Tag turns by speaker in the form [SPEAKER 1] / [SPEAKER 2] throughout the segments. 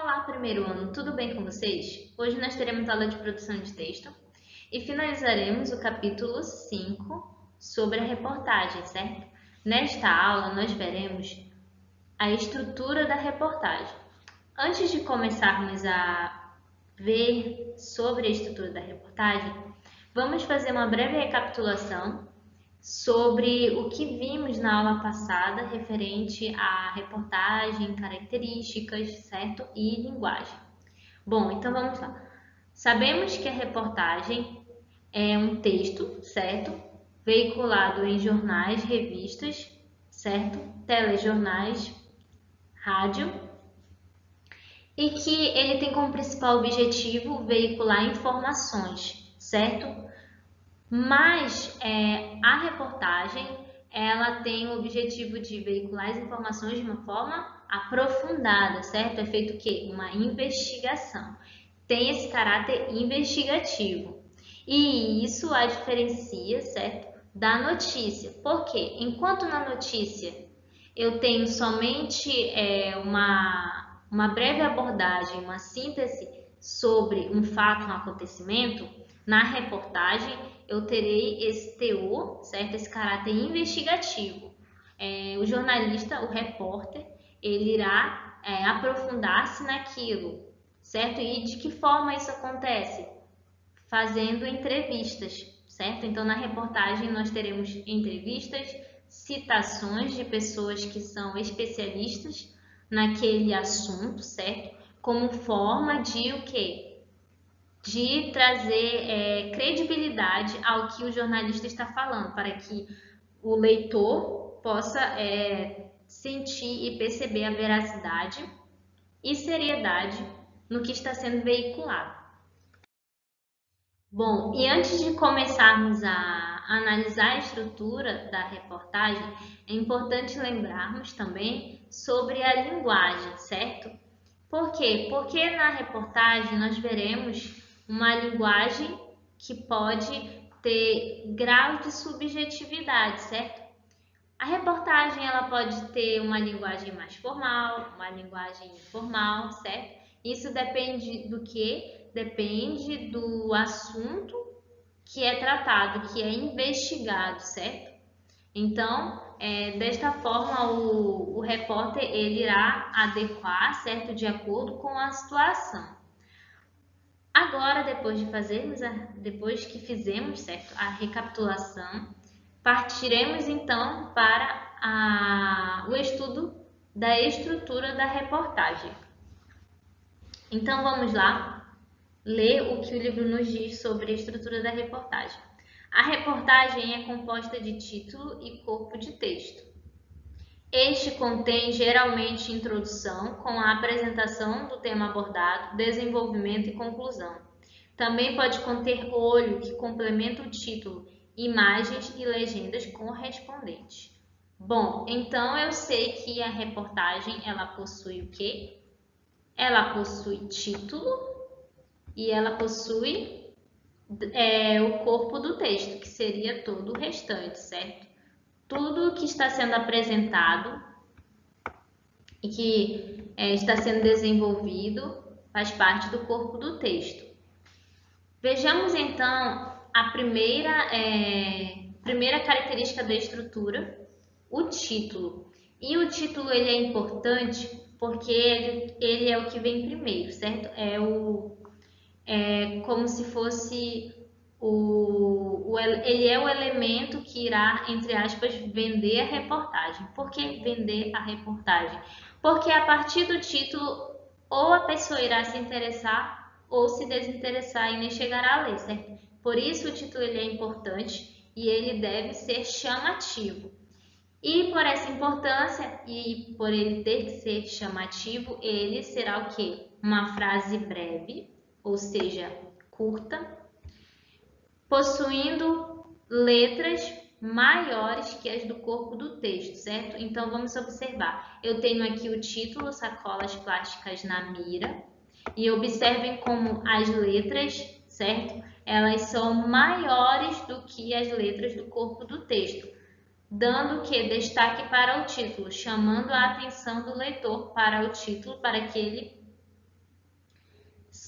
[SPEAKER 1] Olá, primeiro ano, tudo bem com vocês? Hoje nós teremos aula de produção de texto e finalizaremos o capítulo 5 sobre a reportagem, certo? Nesta aula nós veremos a estrutura da reportagem. Antes de começarmos a ver sobre a estrutura da reportagem, vamos fazer uma breve recapitulação sobre o que vimos na aula passada referente à reportagem, características, certo? E linguagem. Bom, então vamos lá. Sabemos que a reportagem é um texto, certo? Veiculado em jornais, revistas, certo? Telejornais, rádio, e que ele tem como principal objetivo veicular informações, certo? Mas a reportagem ela tem o objetivo de veicular as informações de uma forma aprofundada, certo? É feito o quê? Uma investigação. Tem esse caráter investigativo. E isso a diferencia, certo? Da notícia. Por quê? Enquanto na notícia eu tenho somente uma breve abordagem, uma síntese sobre um fato, um acontecimento, na reportagem eu terei esse teor, certo? Esse caráter investigativo. O jornalista, o repórter, ele irá aprofundar-se naquilo, certo? E de que forma isso acontece? Fazendo entrevistas, certo? Então, na reportagem nós teremos entrevistas, citações de pessoas que são especialistas naquele assunto, certo? Como forma de o quê? De trazer credibilidade ao que o jornalista está falando, para que o leitor possa sentir e perceber a veracidade e seriedade no que está sendo veiculado. Bom, e antes de começarmos a analisar a estrutura da reportagem, é importante lembrarmos também sobre a linguagem, certo? Por quê? Porque na reportagem nós veremos uma linguagem que pode ter grau de subjetividade, certo? A reportagem ela pode ter uma linguagem mais formal, uma linguagem informal, certo? Isso depende do que? Depende do assunto que é tratado, que é investigado, certo? Então, desta forma, o repórter ele irá adequar, certo? De acordo com a situação. Agora, depois que fizemos, certo? A recapitulação, partiremos então para o estudo da estrutura da reportagem. Então vamos lá ler o que o livro nos diz sobre a estrutura da reportagem. A reportagem é composta de título e corpo de texto. Este contém geralmente introdução com a apresentação do tema abordado, desenvolvimento e conclusão. Também pode conter olho que complementa o título, imagens e legendas correspondentes. Bom, então eu sei que a reportagem ela possui o quê? Ela possui título e ela possui o corpo do texto, que seria todo o restante, certo? Tudo que está sendo apresentado e que está sendo desenvolvido faz parte do corpo do texto. Vejamos então a primeira característica da estrutura, o título. E o título ele é importante porque ele é o que vem primeiro, certo? É como se fosse ele é o elemento que irá, entre aspas, vender a reportagem. Por que vender a reportagem? Porque a partir do título, ou a pessoa irá se interessar ou se desinteressar e nem chegará a ler, certo? Por isso o título ele é importante e ele deve ser chamativo. E por essa importância e por ele ter que ser chamativo, ele será o quê? Uma frase breve, ou seja, curta, possuindo letras maiores que as do corpo do texto, certo? Então vamos observar. Eu tenho aqui o título Sacolas Plásticas na Mira e observem como as letras, certo? Elas são maiores do que as letras do corpo do texto, dando que destaque para o título, chamando a atenção do leitor para o título para que ele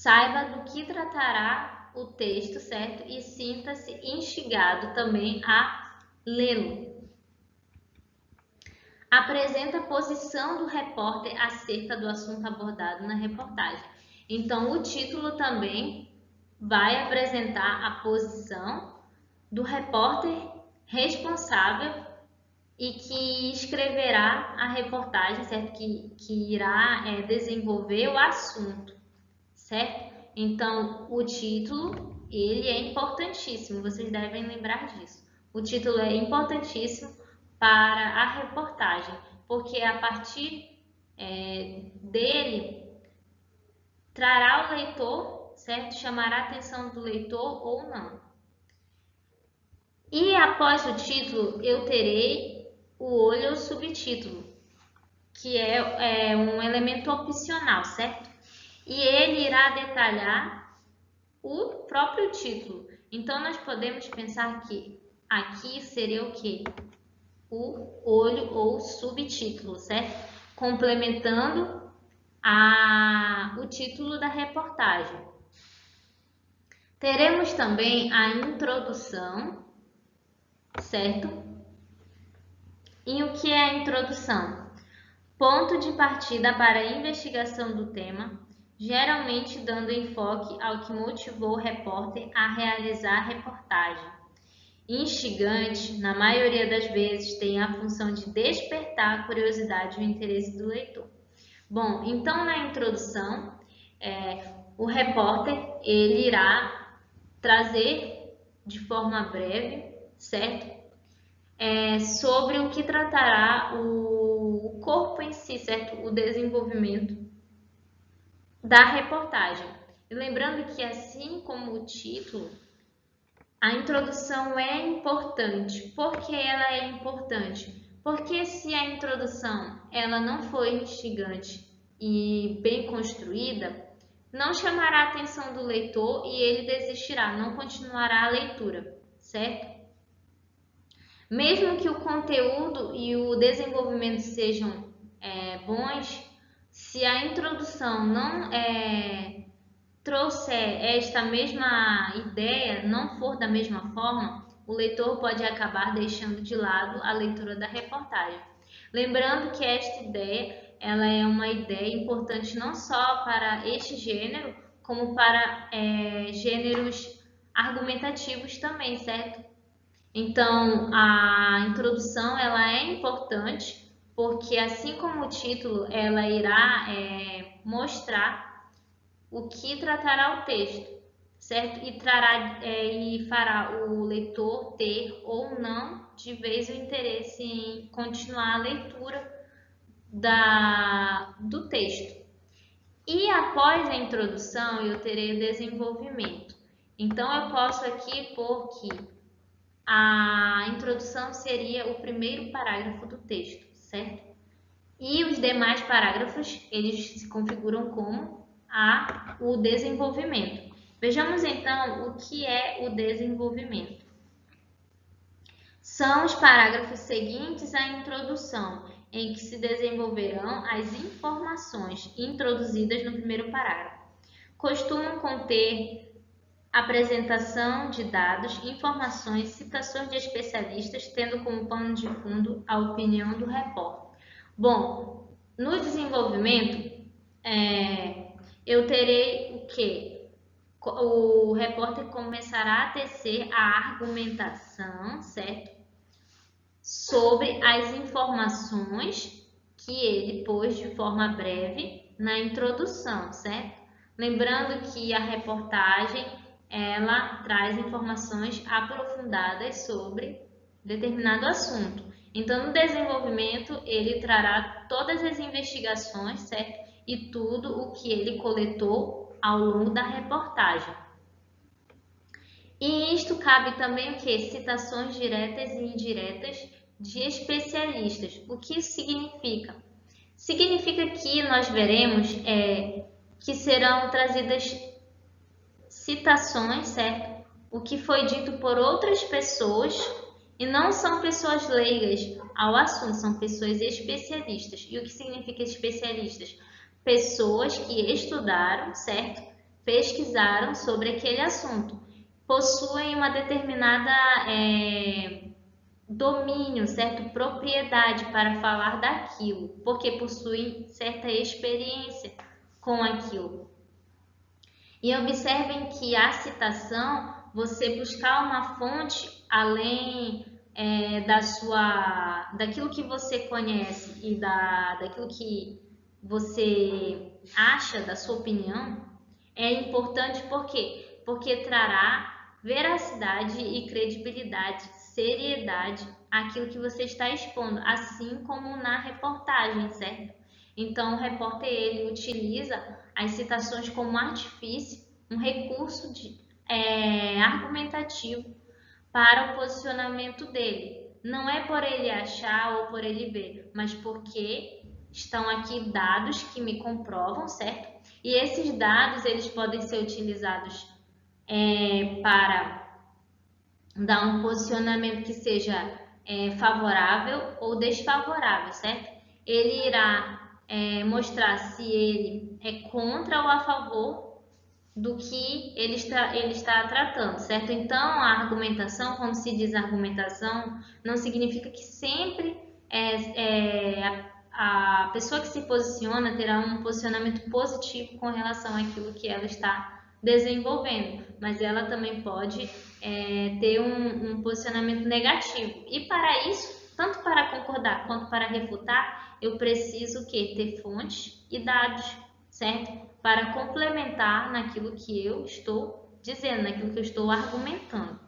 [SPEAKER 1] saiba do que tratará o texto, certo? E sinta-se instigado também a lê-lo. Apresenta a posição do repórter acerca do assunto abordado na reportagem. Então, o título também vai apresentar a posição do repórter responsável e que escreverá a reportagem, certo? Que irá desenvolver o assunto, certo? Então, o título, ele é importantíssimo, vocês devem lembrar disso. O título é importantíssimo para a reportagem, porque a partir dele trará o leitor, certo? Chamará a atenção do leitor ou não. E após o título, eu terei o olho ou subtítulo, que é um elemento opcional, certo? E ele irá detalhar o próprio título. Então, nós podemos pensar que aqui seria o quê? O olho ou subtítulo, certo? Complementando o título da reportagem. Teremos também a introdução, certo? E o que é a introdução? Ponto de partida para a investigação do tema, geralmente dando enfoque ao que motivou o repórter a realizar a reportagem. Instigante, na maioria das vezes, tem a função de despertar a curiosidade e o interesse do leitor. Bom, então na introdução, o repórter ele irá trazer de forma breve, certo? Sobre o que tratará o corpo em si, certo? O desenvolvimento da reportagem. E lembrando que, assim como o título, a introdução é importante. Por que ela é importante? Porque se a introdução ela não for instigante e bem construída, não chamará a atenção do leitor e ele desistirá, não continuará a leitura, certo? Mesmo que o conteúdo e o desenvolvimento sejam bons, se a introdução não trouxer esta mesma ideia, não for da mesma forma, o leitor pode acabar deixando de lado a leitura da reportagem. Lembrando que esta ideia ela é uma ideia importante não só para este gênero, como para gêneros argumentativos também, certo? Então, a introdução ela é importante porque, assim como o título, ela irá mostrar o que tratará o texto, certo? E fará o leitor ter ou não de vez o interesse em continuar a leitura do texto. E após a introdução, eu terei o desenvolvimento. Então, eu posso aqui pôr que a introdução seria o primeiro parágrafo do texto, certo? E os demais parágrafos, eles se configuram como o desenvolvimento. Vejamos então o que é o desenvolvimento. São os parágrafos seguintes à introdução, em que se desenvolverão as informações introduzidas no primeiro parágrafo. Costumam conter apresentação de dados, informações, citações de especialistas, tendo como pano de fundo a opinião do repórter. Bom, no desenvolvimento, eu terei o quê? O repórter começará a tecer a argumentação, certo? Sobre as informações que ele pôs de forma breve na introdução, certo? Lembrando que a reportagem ela traz informações aprofundadas sobre determinado assunto. Então, no desenvolvimento, ele trará todas as investigações, certo? E tudo o que ele coletou ao longo da reportagem. E isto cabe também o que? Citações diretas e indiretas de especialistas. O que isso significa? Significa que nós veremos que serão trazidas citações, certo? O que foi dito por outras pessoas e não são pessoas leigas ao assunto, são pessoas especialistas. E o que significa especialistas? Pessoas que estudaram, certo? pesquisaram sobre aquele assunto, possuem uma determinada domínio, certo? Propriedade para falar daquilo, porque possuem certa experiência com aquilo. E observem que a citação, você buscar uma fonte além daquilo que você conhece e daquilo que você acha, da sua opinião, é importante por quê? Porque trará veracidade e credibilidade, seriedade àquilo que você está expondo, assim como na reportagem, certo? Então, o repórter ele utiliza as citações como um artifício, um recurso argumentativo para o posicionamento dele. Não é por ele achar ou por ele ver, mas porque estão aqui dados que me comprovam, certo? E esses dados eles podem ser utilizados para dar um posicionamento que seja favorável ou desfavorável, certo? Ele irá mostrar se ele é contra ou a favor do que ele está tratando, certo? Então, a argumentação, quando se diz argumentação, não significa que sempre a pessoa que se posiciona terá um posicionamento positivo com relação àquilo que ela está desenvolvendo, mas ela também pode ter um posicionamento negativo. E para isso, tanto para concordar quanto para refutar, eu preciso ter fontes e dados, certo? Para complementar naquilo que eu estou dizendo, naquilo que eu estou argumentando.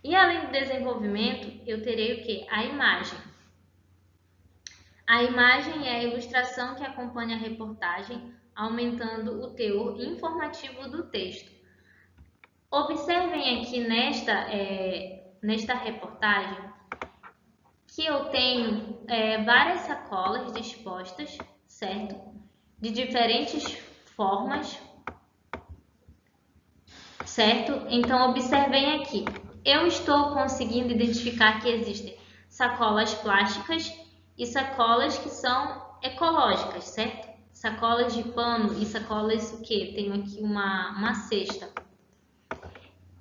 [SPEAKER 1] E além do desenvolvimento, eu terei o quê? A imagem. A imagem é a ilustração que acompanha a reportagem, aumentando o teor informativo do texto. Observem aqui nesta reportagem que eu tenho várias sacolas dispostas, certo? De diferentes formas, certo? Então, observem aqui. Eu estou conseguindo identificar que existem sacolas plásticas e sacolas que são ecológicas, certo? Sacolas de pano e sacolas o quê? Tenho aqui uma cesta.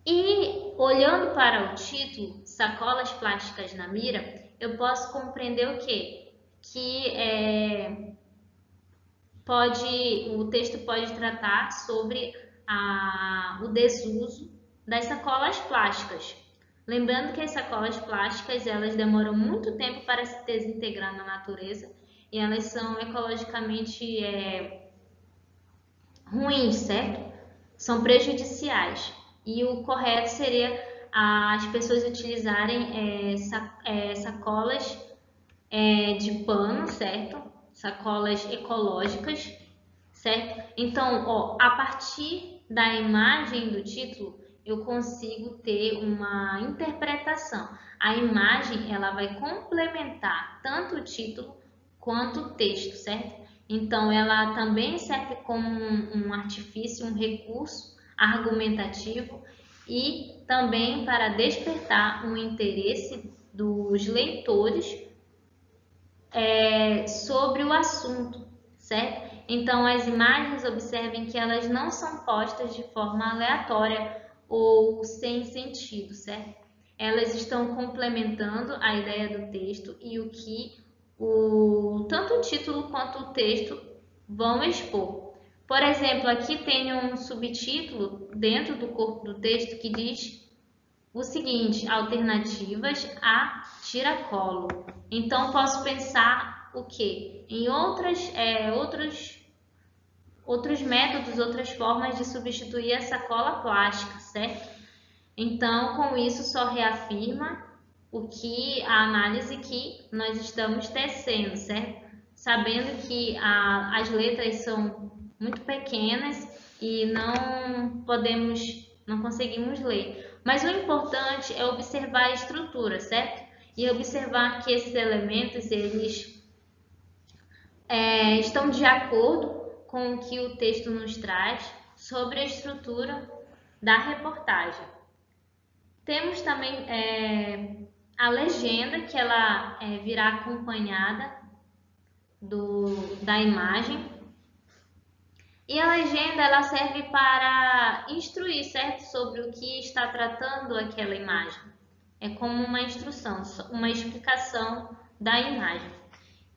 [SPEAKER 1] E olhando para o título, sacolas plásticas na mira, eu posso compreender o quê? Que o texto pode tratar sobre o desuso das sacolas plásticas. Lembrando que as sacolas plásticas elas demoram muito tempo para se desintegrar na natureza e elas são ecologicamente ruins, certo? São prejudiciais. E o correto seria as pessoas utilizarem sacolas de pano, certo? Sacolas ecológicas, certo? Então, a partir da imagem do título, eu consigo ter uma interpretação. A imagem, ela vai complementar tanto o título quanto o texto, certo? Então, ela também serve como um artifício, um recurso argumentativo e também para despertar um interesse dos leitores sobre o assunto, certo? Então, as imagens, observem que elas não são postas de forma aleatória ou sem sentido, certo? Elas estão complementando a ideia do texto e o que tanto o título quanto o texto vão expor. Por exemplo, aqui tem um subtítulo dentro do corpo do texto que diz o seguinte: alternativas a tiracolo. Então, posso pensar o quê? Em outros métodos, outras formas de substituir a sacola plástica, certo? Então, com isso, só reafirma a análise que nós estamos tecendo, certo? Sabendo que as letras são muito pequenas e não conseguimos ler. Mas o importante é observar a estrutura, certo? E observar que esses elementos, eles estão de acordo com o que o texto nos traz sobre a estrutura da reportagem. Temos também a legenda, que ela virá acompanhada da imagem. E a legenda ela serve para instruir, certo? Sobre o que está tratando aquela imagem. É como uma instrução, uma explicação da imagem.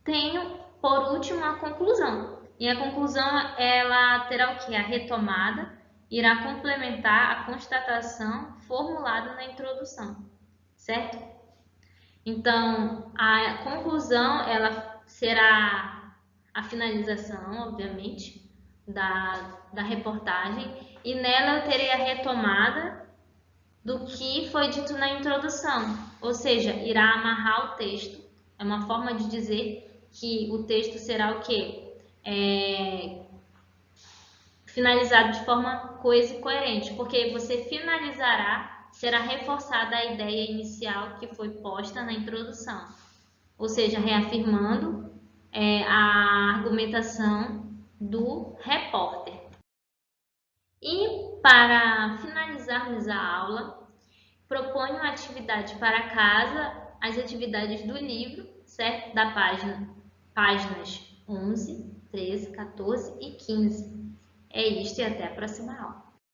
[SPEAKER 1] Tenho, por último, a conclusão. E a conclusão ela terá o que? A retomada irá complementar a constatação formulada na introdução, certo? Então, a conclusão ela será a finalização, obviamente, da reportagem, e nela eu terei a retomada do que foi dito na introdução, ou seja, irá amarrar o texto. É uma forma de dizer que o texto será o quê? Finalizado de forma coesa e coerente, porque você finalizará, será reforçada a ideia inicial que foi posta na introdução, ou seja, reafirmando a argumentação do repórter. E para finalizarmos a aula, proponho uma atividade para casa, as atividades do livro, certo? Da páginas 11, 13, 14 e 15. É isto e até a próxima aula.